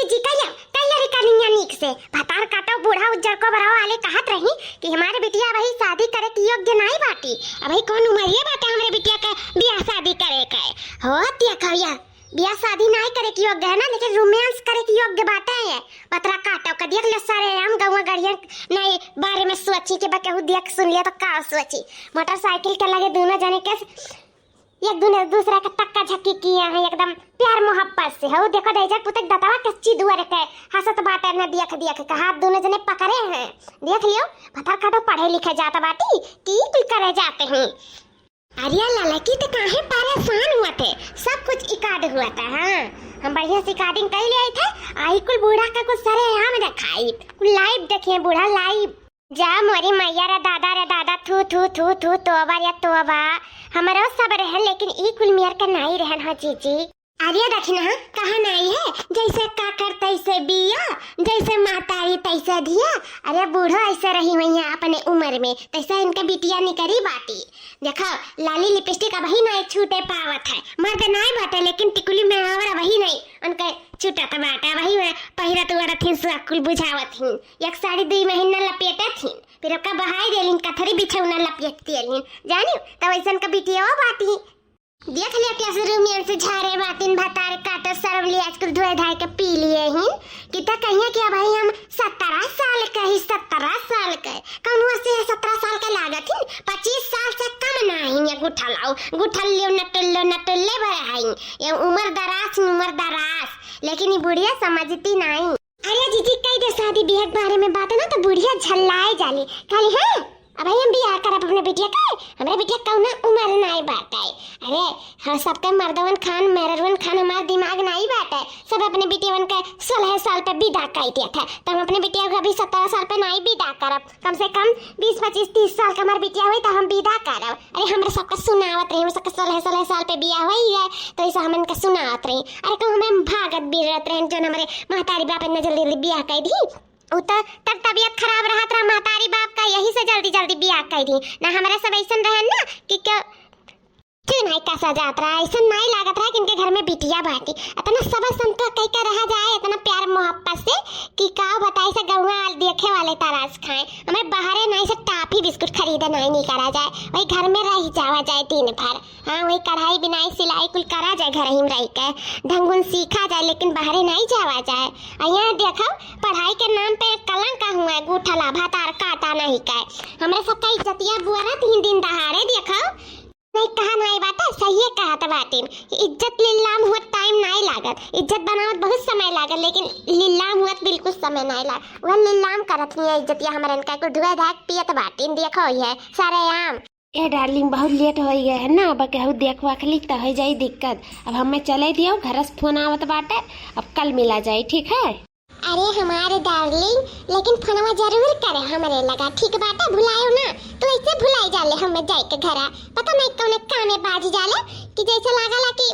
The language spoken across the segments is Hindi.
जीजी कहिया रिकॉर्डिंग निक से भतार काटो बूढ़ा उज्जर को बराव आले कहत रही कि हमारे बिटिया वही शादी करे के योग्य नहीं बाटी। अभी कौन उम्र बाटे हमरे बिटिया के बियाह शादी करे के होतिया कहिया बियाह शादी नहीं करे के योग्य है ना, लेकिन रोमांस करे के योग्य बाटे है। पतरा काटो का देख ले सारे हम गवा गड़िया नहीं बारे में सोची के बकेहू देख सुन लिया तो का सोची। मोटरसाइकिल के लगे दोनों जने के एक दूसरा का टक्का झक्की किए हैं एकदम प्यार मोहब्बत से। हो देखो दे जा पुतक दतावा कच्ची दुआरे के हंसत बाटे न देख के हाथ दोनों जने पकड़े हैं। देख लियो पता काटो पढ़े लिखे जाता बाटी की करे जाते हैं। अरे लाला की तो काहे परेशान हुआ थे, सब कुछ इकाड हुआ था। हाँ हम बढ़िया से रिकॉर्डिंग कर लिए थे। आई कुल बूढ़ा का कुछ सारे हम दिखाई लाइव देखे बूढ़ा लाइव जा मोरी मैया रे दादा थू थू थू थू तोबा या तोबा हमारा सब रहे लेकिन ई कुल मियर का नहीं रहन। हाँ जीजी अरे दक्षिणा कहा नहीं है जैसे काकर तैसे बिया जैसे मातारी तैसे धिया। अरे बूढ़ो ऐसे रही हुई अपने उम्र में तैसे इनका बिटिया निकरी बाटी। देखो लाली लिपस्टिक अब ही नहीं छूटे पावत है, मर्द नहीं बाटे लेकिन टिकुली में आवरा वही नहीं उनके छूटत बाटे। वही पहिरत उरत थी सुकुल बुझावत थी एक साड़ी 2 महीना लपेटत थी फिर ओका बहाई देलिन कथरी बिछौना लपेट देलिन जानी तब ऐसन का बिटिया बाटी। देख लिया कैसे रूमियन से झारे बातिन भतार काटो सरव लिया आजकल धोए धाय के पी लिए हैं कि तो कहिए कि भाई हम 17 साल का ही 17 साल का कौन से 17 साल का लागत है 25 साल से कम नहीं है। गुठा लाओ गुठा लियो नटुल्ले भराई ये उम्र दराज लेकिन ये बुढ़िया समझती नहीं। अरे जीजी कई दे शादी ब्याह के बारे में बात है ना तो बुढ़िया झल्लाए जाली खाली है। अब हम बियाह करब अपने बिटिया का हमरा बिटिया कौना उम्र नहीं बाटे। अरे हाँ सबके मर्दवन खान मेहरवन खान हमारा दिमाग नहीं बाटे। सब अपने बिटियावन के 16 साल पे विदा कर दिया था तो हम अपने बिटिया को अभी 17 साल पे नहीं विदा करब। कम से कम 20 25 30 साल का हमारी बिटिया हुई तो हम विदा करब। अरे हमरा सबका सुनावत रही हम सबके 16 साल पे बियाह हुई है तो ऐसा हम इनका सुनावत रही। अरे कहूँ हमें भागत बिरत रहे जो हमारे महतारी बाप ने जल्दी बियाह कर दी उतर तब तबीयत खराब रहा था महतारी बाप का यही से जल्दी बियाह कर दी ना। हमारा सब ऐसा रहे ना कि क्यों नहीं कैसा जात रहा ऐसा नहीं लागत रहा कि इनके घर में बिटिया बाटी इतना सब संतो कह कर रहा जाए इतना प्यार मोहब्बत से कि का बताए से गौवा देखे वाले तरास खाए। हमें बाहर नहीं से टाफी बिस्कुट खरीदे नहीं करा जाए वही घर में रह जावा जाए दिन भर। हाँ वही कढ़ाई बिनाई सिलाई कुल करा जाए घर ही में रह के ढंगुन सीखा जाए लेकिन बाहर नहीं जावा जाए। यहाँ देखो पढ़ाई के नाम पे कलंक का हुआ है गुठला भातार काटा नहीं का हमारे सबका इज्जतिया बुआ 3 दिन दहाड़े देखो नहीं कहा नहीं बात सही है कहा था बातिन इज्जत लीलाम हुआ टाइम नहीं लागत इज्जत बनावत बहुत समय लागत लेकिन लीलाम हुआ बिल्कुल समय नहीं लाग वह लीलाम करत नहीं इज्जतिया हमारे इनका को धुआ धाक पियत बातिन देखो है सारे आम। ए डार्लिंग बहुत लेट हो गया है ना अब कहूँ देख वाख ली तो हो जाए दिक्कत। अब हमें चले दियो घर से फोन आवत बाटे अब कल मिला जाए ठीक है। अरे हमारे डार्लिंग लेकिन फोनवा जरूर करे हमारे लगा ठीक बात है भुलायो ना तो ऐसे भुलाई जाले हमें जाए के घर पता नहीं कौन कामे बाजी जाले कि जैसे लागला कि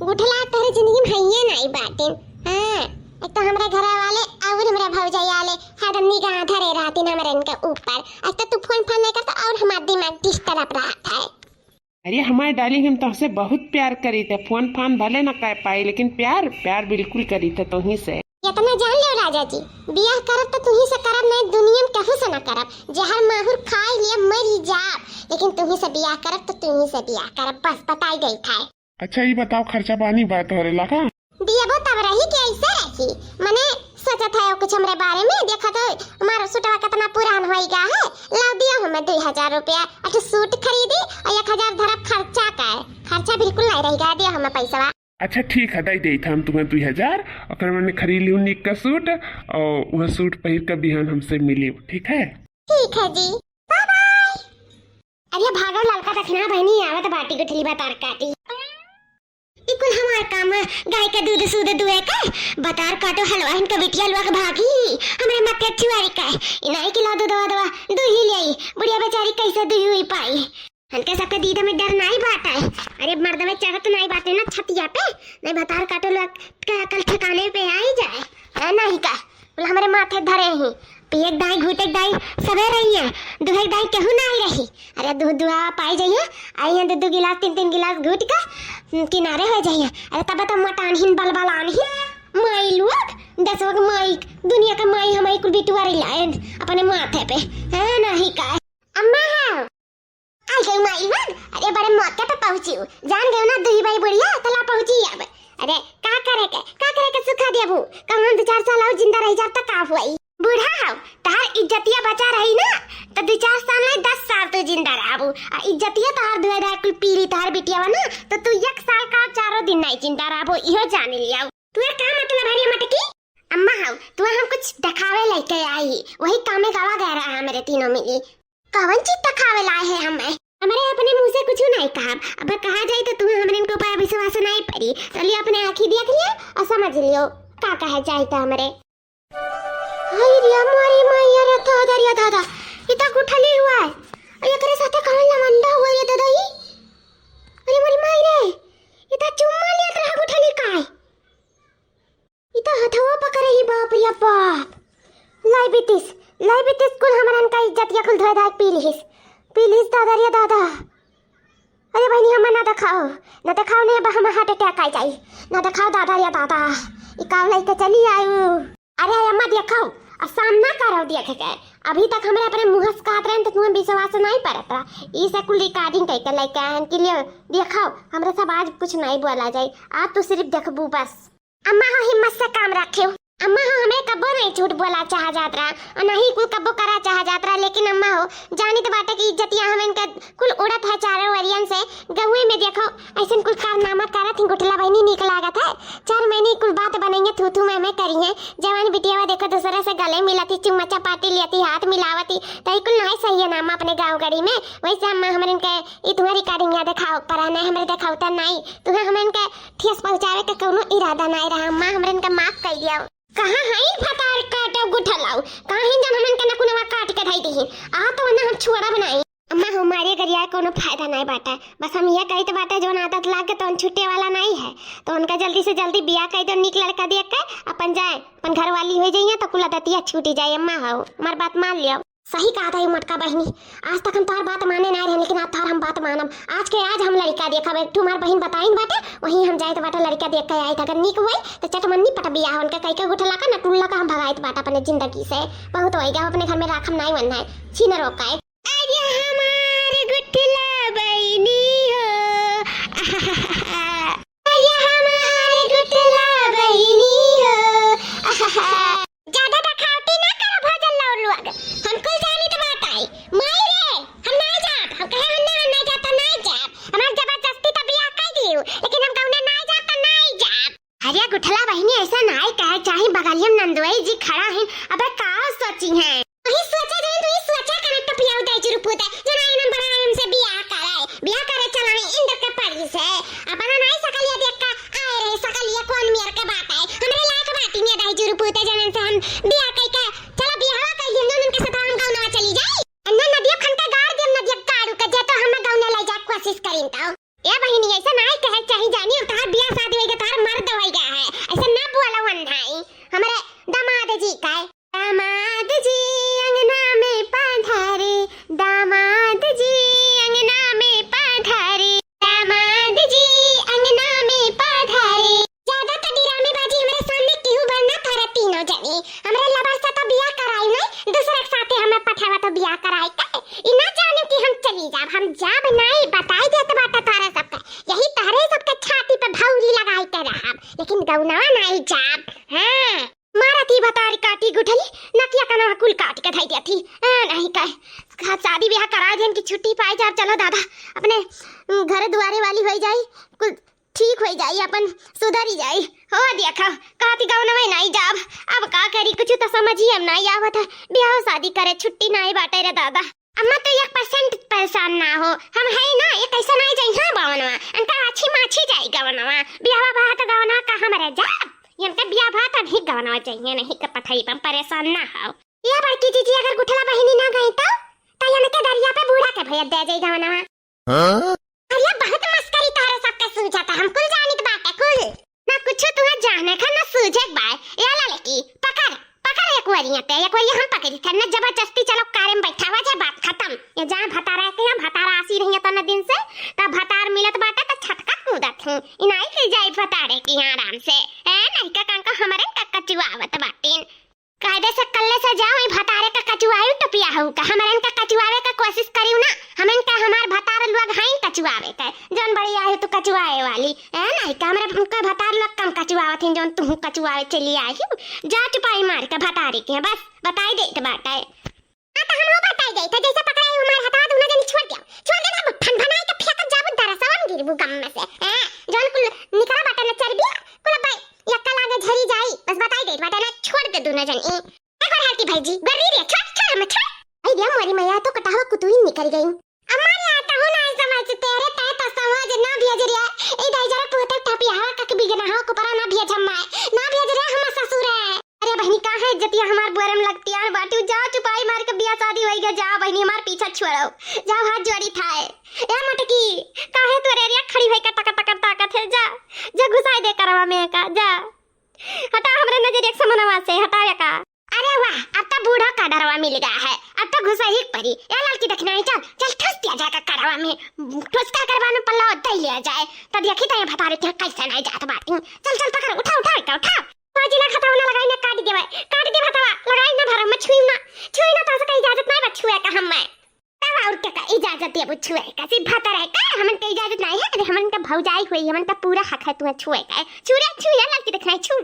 गुठला तेरे जिंदगी में है नहीं बातें। हां एक तो हमारे घर वाले और हमारे भौजाई वाले हरदम निगाह धरे रहती ना हमारे इनके ऊपर आज तो तू फोन नहीं करता और हमारा दिमाग डिस्टर्ब रहा था। अरे हमारे डार्लिंग हम तुमसे बहुत प्यार करी थे फोन भले ना कर पाई लेकिन प्यार बिल्कुल करी थे तुही से। इतना जान लो राजा जी बियाह करब तो तुही से करब नहीं दुनिया में कहू से ना करब जहर माहुर खाई लिए मरी जाब लेकिन तुही से बियाह करब तो तुही से बियाह करब बस बताई गई था। अच्छा ये बताओ खर्चा पानी बात हो रहा का दियबो तब रही कि ऐसे रही मने सोचत है कुछ हमरे बारे में देखा तो हमारा सूटवा कितना पुरान हो गया है लाओ दिया हमें 2000 रुपया अच्छा सूट खरीदी और 1000 धरब खर्चा का है खर्चा बिल्कुल नहीं रहेगा दिया हमें पैसा। अच्छा ठीक है दे हम तुम्हें 2000 और मैंने खरीद लियो निक का सूट और वह सूट पहिर कर बिहान हमसे मिली ठीक है जी बाय बाय। अरे भागो लड़का दक्षिणा बहनी आवत बाटी को ठली बतार काटी इकुल हमार काम है गाय का दूध सूद दुए का बतार काटो हलवा इनका बिटिया लुआ के भागी हमरे मत चुवारी का इनाई किलो दवा दू ही ले बुढ़िया बेचारी कैसे दू ही पाई हल्के सबके दीदा में डर नहीं बाटा है। अरे मर्द में चढ़त नहीं बाटे ना छतिया पे नहीं बतार काटो लोग कल ठिकाने पे आ ही जाए है नहीं का बोला हमारे माथे धरे ही पियक दाई घुटक दाई सबे रही है दुहक दाई केहू नहीं रही। अरे दूध दुआ पाई जाइए आई है 2 गिलास 3 गिलास घुट का किनारे हो जाइए। अरे तब तो मटान हिन बलबल आन ही माई लोग दसवा का माई दुनिया का माई हमारी कुल बिटुआरी लायन अपने माथे पे है नहीं का अम्मा है आ गई माई बन अरे बड़े मौके पे पहुंची हूँ जान गए ना दुही भाई बुढ़िया तला पहुंची अब अरे का करे के सुखा दिया बू कम हम 2-4 साल और जिंदा रह जाता का हुई बूढ़ा हो तार इज्जतिया बचा रही ना तो 2-4 साल नहीं 10 साल तो जिंदा रहबू आ इज्जतिया तार दुआरा कुल पीरी तार बिटिया ना तो तू 1 साल का 4 दिन नहीं जिंदा रहबू इहो जान लिया तू का मतलब है मटकी अम्मा हो तू हम कुछ दिखावे लेके आई वही कामे गवा गया रहा मेरे तीनों मिली कौन चीज दिखावे लाए है हमें हमारे अपने मुंह से कुछ नहीं कहा अब कहा जाए तो तुम्हें हमारे इनको ऊपर विश्वास नहीं पड़ी चलिए अपने आंखी देख लिया और समझ लियो का कहे चाहिए हमारे हाय रिया मारी मैया रे तो दरिया दादा इतना गुठली हुआ है अरे करे साथे कौन लवंडा हुआ ये दादा ही अरे मारी माई रे इतना चुम्मा लिया रहा गुठली का है इतना हथवा पकड़े ही बाप रे बाप लाई बितिस कुल हमरन का इज्जत या कुल धोए पीलिस दादा रे दादा अरे बहनी हम ना दिखाओ नहीं हम हार्ट अटैक आ जाई ना दिखाओ दादा रे दादा ई काव लेके चली आयु अरे अम्मा दिखाओ और सामना करो देख के अभी तक हमारे अपने मुंह से कहत रहे तो तुम्हें विश्वास नहीं पड़ता ई से कुल रिकॉर्डिंग करके लेके आन के लिए दिखाओ हमरे सब आज कुछ नहीं बोला जाए आज तो सिर्फ देखबू बस अम्मा हो हिम्मत से काम रखियो अम्मा हो हमें कब्बो नहीं झूठ बोला चाह जात रहा और नहीं कुल कब्बो करा चाह जात रहा लेकिन अम्मा हो जानी तो बाटे की इज्जतिया हम इनका कुल उड़त है चारों वरियन से गहुए में देखो ऐसे कुल कारनामा करा थी गुठला बहनी निकल लागत है 4 महीने कुल बात बनेंगे थू में करी है जवान बिटिया देखो दूसरे से गले मिलती चुम्मा चपाटी लेती हाथ मिलावती तई कुल नहीं सही है नामा अपने गाँव गड़ी में वैसे अम्मा हमारे इनके ई तुम्हारी रिकॉर्डिंग या दिखाओ पर नहीं हमारे दिखावता नहीं तुम्हें हमें इनके ठेस पहुंचावे का कोनो इरादा नहीं रहा अम्मा हमारे इनका माफ कर दिया कहाँ है फटार काटो गुठलाओ कहाँ है जन हमन के न कुनवा काट के धई दही आ तो ना हम छुआरा बनाई अम्मा हमारे गरिया कोनो फायदा नहीं बाटा बस हम ये कही तो बाटा जो आदत लाग के तो छुट्टे वाला नहीं है तो उनका जल्दी से जल्दी बियाह कही दो निक लड़का देख के अपन जाए अपन घर वाली हो जाइए तो कुल आदतिया छूटी जाए अम्मा हो हमार बात मान लियो सही कहा था ये मटका बहनी आज तक हम तार बात माने नहीं रहे लेकिन आज तार हम बात मानम आज के आज हम लड़का देखा तुम्हार बहन बताइन बाटे वहीं हम जाए तो बाटा लड़का देख के आई अगर निक हुई तो चटमन्नी पट बियाह उनका कई के गुठला का नटुल्ला का हम भगाइत बाटा अपने जिंदगी से बहुत होएगा अपने घर में राखम नहीं बनना है छीन रोकाए अरे हमारे गुठला बहनी हो अरे हमारे गुठला बहनी हो ज्यादा दिखावटी ना करो भजन लाओ लोग हम कुल जानी तो बात आई माई रे हम नहीं जात हम कहे हम नहीं जात नहीं जात हमार जबरदस्ती तो बियाह कर दियो लेकिन हम कहने नहीं जात तो नहीं जात अरे गुठला बहनी ऐसा नहीं कहे चाहे बगलियम नंदोई जी खड़ा है अबे का सोची है वही सोचा जाए तो ये सोचा कने तो पियाऊ दे जुरु पुते जना इन बड़ा हमसे बियाह करे चला इंदर के पड़ी से अपना नहीं सकलिया देख का आए रे सकलिया कौन मेर के बात है हमरे लायक बाती ने दे जुरु पुते जने से हम बियाह कई के चलो बियाह कर लियो उनके साथ हम गांव ना चली जाई अन्ना नदिया खंते गाड़ दे नदिया काड़ू के जे तो हम गांव ना ले जा कोशिश करिन तो ए बहिनी ऐसा नहीं कहे चाहे जानी तार बियाह शादी होई के तार मर्द होई गया है ऐसा ना बोला वन भाई हमारे दामाद जी का दामाद जी अंगना में पधारे दामाद जी अंगना में पधारे दामाद जी अंगना में पधारे ज्यादा कदीरा में बाजी हमारे सामने क्यों बनना थारे तीनों जनी हमरे लबर से तो बियाह कराई नहीं दूसरे के साथे हमें पठावा तो बियाह कराई का इना जाने कि हम चली जाब हम जाब नहीं बताई देत बाटा तारा सबका यही तारे सबके छाती पे भौरी लगाई के रहब लेकिन गौनवा नहीं जाब हां मारती बतारी काटी गुठली नकिया कना कुल काट के धई देती नहीं कह शादी ब्याह करा देन की छुट्टी पाई जाब चलो दादा अपने घर दुआरे वाली हो जाई कुल ठीक हो जाई अपन सुधरी जाई हो देखा काती गाँव में नहीं जाब अब का करी कुछ तो समझी हम नहीं आवत है ब्याह शादी करे छुट्टी नहीं बाटे रे दादा अम्मा तो 1% परेशान ना हो हम है ना ये कैसा नहीं जाई हां बावनवा अंका अच्छी माछी जाई गावनवा ब्याह बात गावना कहां मरे जा यमते ब्याह बात अभी गावनवा चाहिए नहीं के पथई पर परेशान ना हो ये बड़की जीजी अगर गुठला बहिनी ना गई तो यमते दरिया पे बूढ़ा के भैया दे जाई गावनवा हां अरे बहुत मस्करी तारे सबके सूझाता हम कुल जानी के बात है कुल ना कुछ तुम्हें जाने का ना सूझे बाय ये ला लेकी पकड़ एक वरिया पे एक वरिया हम पकड़ी था ना जबरदस्ती चलो कार में बैठावा जाए बात खत्म ये जहां भतारा के हम भतारा आसी रही तो ना दिन से तब भतार मिलत बाटे तो छटका कूदत हूं इनाई ले जाए भतारे की आराम से ए नहीं का कांका हमारे कक्का कचुआवत बाटीन। कायदे से कल्ले से जाओ ई भतारे का कचुआयु टपिया हूं का हमरन का कचुआवे का कोशिश करियो ना। हमन का हमार भतार लोग हाई कचुआवे का जौन बड़ी आयु तो कचुआए वाली है ना का हमरे हमका भतार लोग कम कचुआवत हैं जौन तू कचुआवे चली आई जा चुपाई मार का भतारे के बस बताई देत बाटे। हां तो हमो बताई देत जैसे पकड़ाई हमार हटा दूना जन छोड़ देना ठन बनाई के फेंक जाब दरसवन गिरबू गम में से जौन कुल निकरा बाटे न चरबिया कुल भाई यक्का लागे झरी जाई बस बताई देत बाटे ना छोड़ दे दूना जन ए एक और हाथी भाईजी गरी रे छोड़ मत छोड़ आई दिया मोरी मैया तो कटावा कुतुई निकल गई। हमारे आता हो ना समझ तेरे तय तो समझ ना भेज रे ए दाई जरा पुते टपी हवा का बिगना हो को परा ना भेज हम ना भेज रे हम ससुर है। अरे बहनी का है इज्जतिया हमार बुरम लगती है बाटी जा चुपाई मार के बियाह शादी होई गया जा बहनी हमार पीछा छोड़ो जाओ हाथ जोड़ी थाए ए मटकी काहे तोरे रिया खड़ी होई का तक ताकत है जा घुसाई दे करवा में का जा हटा हमरे नजर एक समनवा से हटावे का। अरे वाह अब तो बूढ़ा का डरवा मिल गया है अब तो घुसा ही पड़ी ए लड़की देखना है चल ठुस दिया जाएगा करवा में ठुसका करवा में पल्ला दे लिया जाए तब देखी तो ये भतारे के कैसे नहीं जात बात चल पकड़ उठा बाजी ना खताव ना लगाई ना काट दे भतावा लगाई ना भरा मत छुई ना तो से इजाजत नहीं बछुए का हम मैं तब और क्या इजाजत दे बछुए का सिर्फ भतर है का हमन के इजाजत नहीं है अरे हमन का भौजाई हुई हमन का पूरा हक है तू छुए का छुए लड़की देखना छू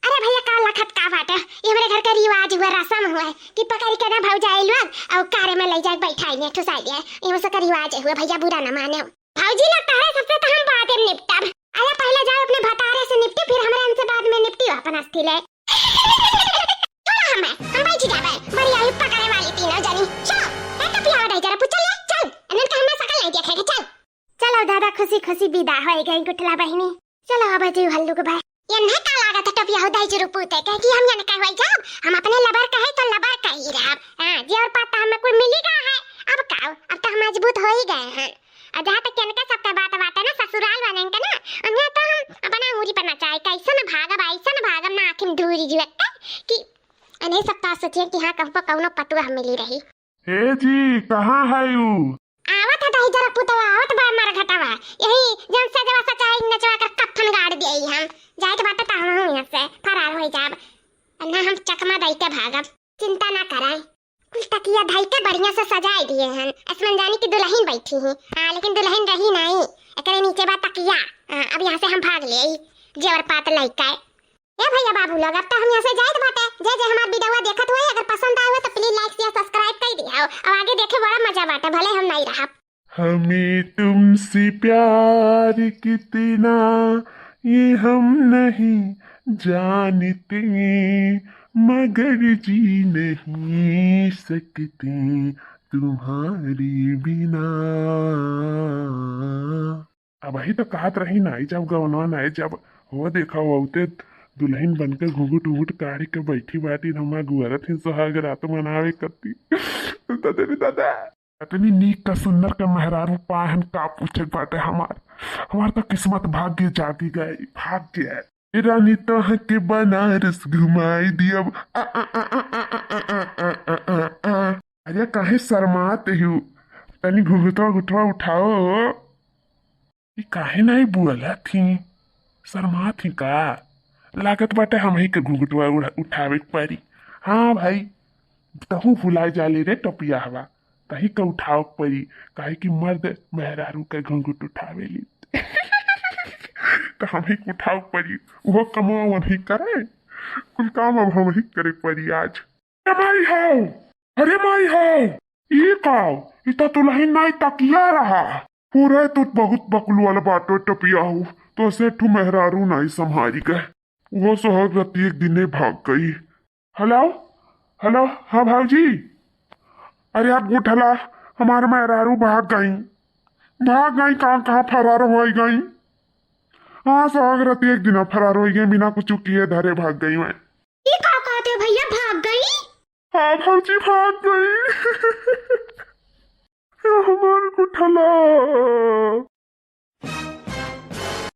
अरे भैया का लखत का बात है ये हमारे घर का रिवाज हुआ रस्म हुआ है कि पकड़ के ना भौजाई लोग और कार में ले जाके बैठाई ने ठुसाई दिया ये सब का रिवाज हुआ भैया बुरा ना माने भौजी लगता है सबसे तो हम बात में निपटा अरे पहले जाओ अपने भतारे से निपटी फिर हमारे हमसे बाद में निपटी अपन हस्ती ले हम बैठ जावे बड़ी आई पकड़े वाली तीनों जनी चलो ए तो पिया दे जरा पूछ ले चल अनन का हमें सकल नहीं देखेगा चलो दादा खुशी विदा हो गई गुठला बहनी चलो अब जी हल्लू के भाई ये नहीं का लागत टपिया हो दाई जरूर पूते कह कि हम न कहै जाब हम अपने लबर कहे तो लबर कही रहब हां जे और पता हमें कोई मिलेगा है अब का अब तो हम मजबूत हो ही गए हैं और जहां तक इनका सबका बात है ना ससुराल वाले का ना उन्हें तो हम अपना उरी पर नचाए कैसे न भागब ना आखिम दूरी जीवत कि अने सब तो सोचिए कि हां कहबो कौनो पटुआ मिली रही। हे जी कहां है यू आवत है दाई जरा पुतवा आवत बा मार घटावा यही जन से जवा सचाई नचवा कर कफन गाड़ दिए हम जाए तो बात ता हम यहां से फरार हो जाब अन्ना हम चकमा दई के भागब चिंता ना कराए कुछ तकिया धई के बढ़िया से सजाए दिए हैं असमन जानी की दुल्हन बैठी है हां लेकिन दुल्हन रही नहीं एकरे नीचे बा तकिया अब यहां से हम भाग ले जेवर पात लइका ए भैया बाबू लोग अब तो हम यहां से जाए बाटे जे हमार वीडियो देखत होई अगर पसंद आवे तो प्लीज लाइक शेयर सब्सक्राइब कर दियो और आगे देखे बड़ा मजा बाटे भले हम नहीं रहा। हमें तुमसे प्यार कितना ये हम नहीं जानते मगर जी नहीं सकते तुम्हारी बिना। अब ही तो कहत रही ना जब गवनवा ना जब हो देखा होते दुल्हन बनकर घूंघट उघूट काढ़ी के बैठी बाटी हमारा गुआरत ही सुहाग रात मनावे करती दादा इतनी नीक का सुंदर का मेहरारू पाहन का पूछे बाटे हमार तो किस्मत भाग्य जागी गई भाग्य रानी तो के बनारस घुमाई दिया। अरे काहे शर्मात हूँ तनी घुंघटवा घुटवा उठाओ ये काहे नहीं बोला थी शर्मा थी का लागत बाटे हम ही के घुंघटवा उठावे पड़ी। हाँ भाई तहू भुला जाले रे टपिया हवा तही का उठाव पड़ी काहे कि मर्द मेहरारू का घुंघट उठावे ली तो हम ही उठाव पड़ी वो कमवा वही करे कुल काम अब हम ही करे पड़ी आज। माई हो अरे माई हो ये काओ इतना तुलही नहीं तकिया रहा पूरा तो बहुत बकलू वाला बाटो टपिया हो तो से ठू मेहरारू नहीं संभारी गए वो सोहगती एक दिन भाग गई। हेलो हेलो हाँ भाजी अरे आप उठला हमारे मेहरारू भाग गई कहाँ फरार हो गई। हाँ सोहगती एक दिन फरार हो गई बिना कुछ किए धरे भाग गई मैं। ये क्या कहते भैया भाग गई? हाँ भाजी भाग गई हमारे को ठला